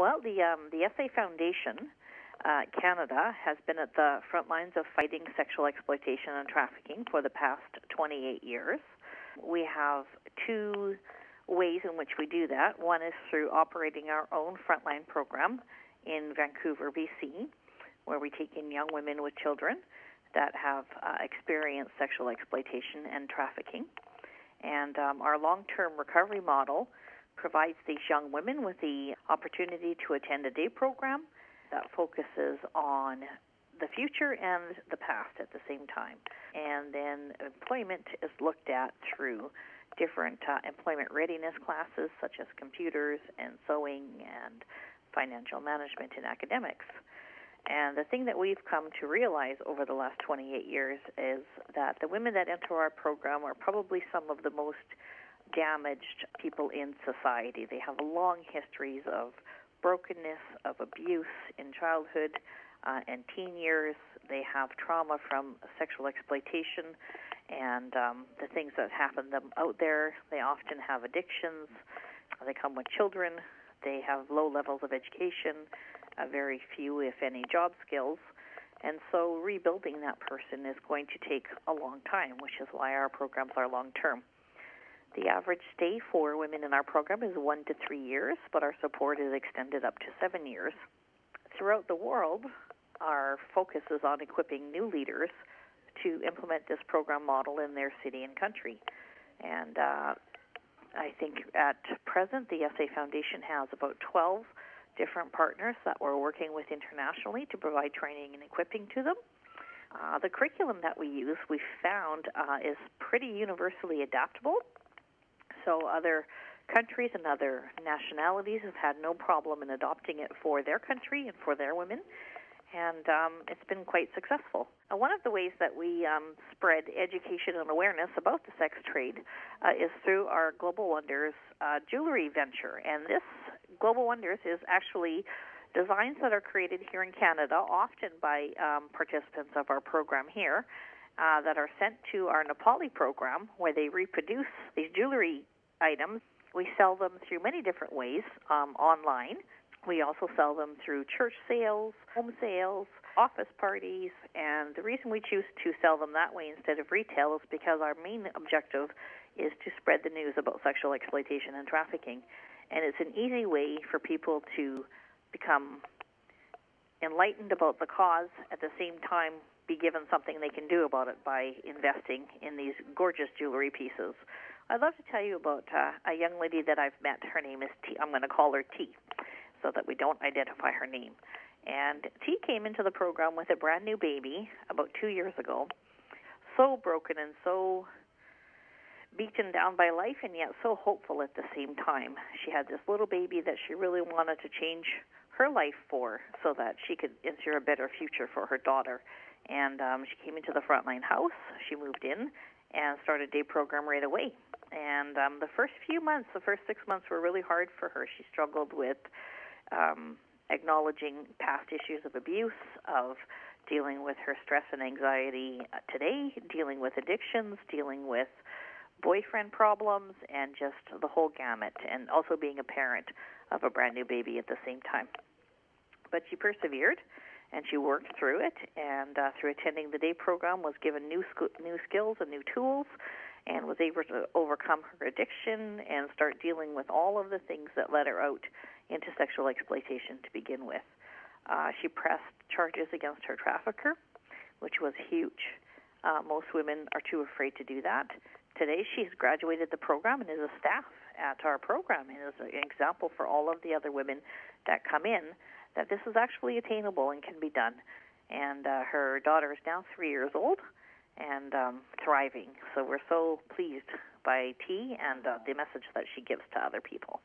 Well, the SA Foundation Canada has been at the front lines of fighting sexual exploitation and trafficking for the past 28 years. We have two ways in which we do that. One is through operating our own frontline program in Vancouver, BC, where we take in young women with children that have experienced sexual exploitation and trafficking. And our long-term recovery model provides these young women with the opportunity to attend a day program that focuses on the future and the past at the same time. And then employment is looked at through different employment readiness classes such as computers and sewing and financial management and academics. And the thing that we've come to realize over the last 28 years is that the women that enter our program are probably some of the most damaged people in society. They have long histories of brokenness, of abuse in childhood and teen years. They have trauma from sexual exploitation and the things that happen to them out there. They often have addictions. They come with children. They have low levels of education, very few, if any, job skills. And so rebuilding that person is going to take a long time, which is why our programs are long-term. The average stay for women in our program is 1 to 3 years, but our support is extended up to 7 years. Throughout the world, our focus is on equipping new leaders to implement this program model in their city and country. And I think at present, the SA Foundation has about 12 different partners that we're working with internationally to provide training and equipping to them. The curriculum that we use, we've found, is pretty universally adaptable. So other countries and other nationalities have had no problem in adopting it for their country and for their women, and it's been quite successful. One of the ways that we spread education and awareness about the sex trade is through our Global Wonders jewelry venture, and this Global Wonders is actually designs that are created here in Canada, often by participants of our program here, that are sent to our Nepali program, where they reproduce these jewelry items. We sell them through many different ways online. We also sell them through church sales, home sales, office parties, and the reason we choose to sell them that way instead of retail is because our main objective is to spread the news about sexual exploitation and trafficking. And it's an easy way for people to become enlightened about the cause, at the same time be given something they can do about it by investing in these gorgeous jewelry pieces. I'd love to tell you about a young lady that I've met. Her name is T. I'm going to call her T so that we don't identify her name. And T came into the program with a brand new baby about 2 years ago, so broken and so beaten down by life and yet so hopeful at the same time. She had this little baby that she really wanted to change her life for so that she could ensure a better future for her daughter. And she came into the Frontline House. She moved in and started a day program right away. And the first 6 months were really hard for her. She struggled with acknowledging past issues of abuse, of dealing with her stress and anxiety today, dealing with addictions, dealing with boyfriend problems, and just the whole gamut, and also being a parent of a brand new baby at the same time. But she persevered, and she worked through it, and through attending the day program was given new skills and new tools, and was able to overcome her addiction and start dealing with all of the things that led her out into sexual exploitation to begin with. She pressed charges against her trafficker, which was huge. Most women are too afraid to do that. Today, she's graduated the program and is a staff at our program, and is an example for all of the other women that come in that this is actually attainable and can be done. And her daughter is now 3 years old and thriving. So we're so pleased by T and the message that she gives to other people.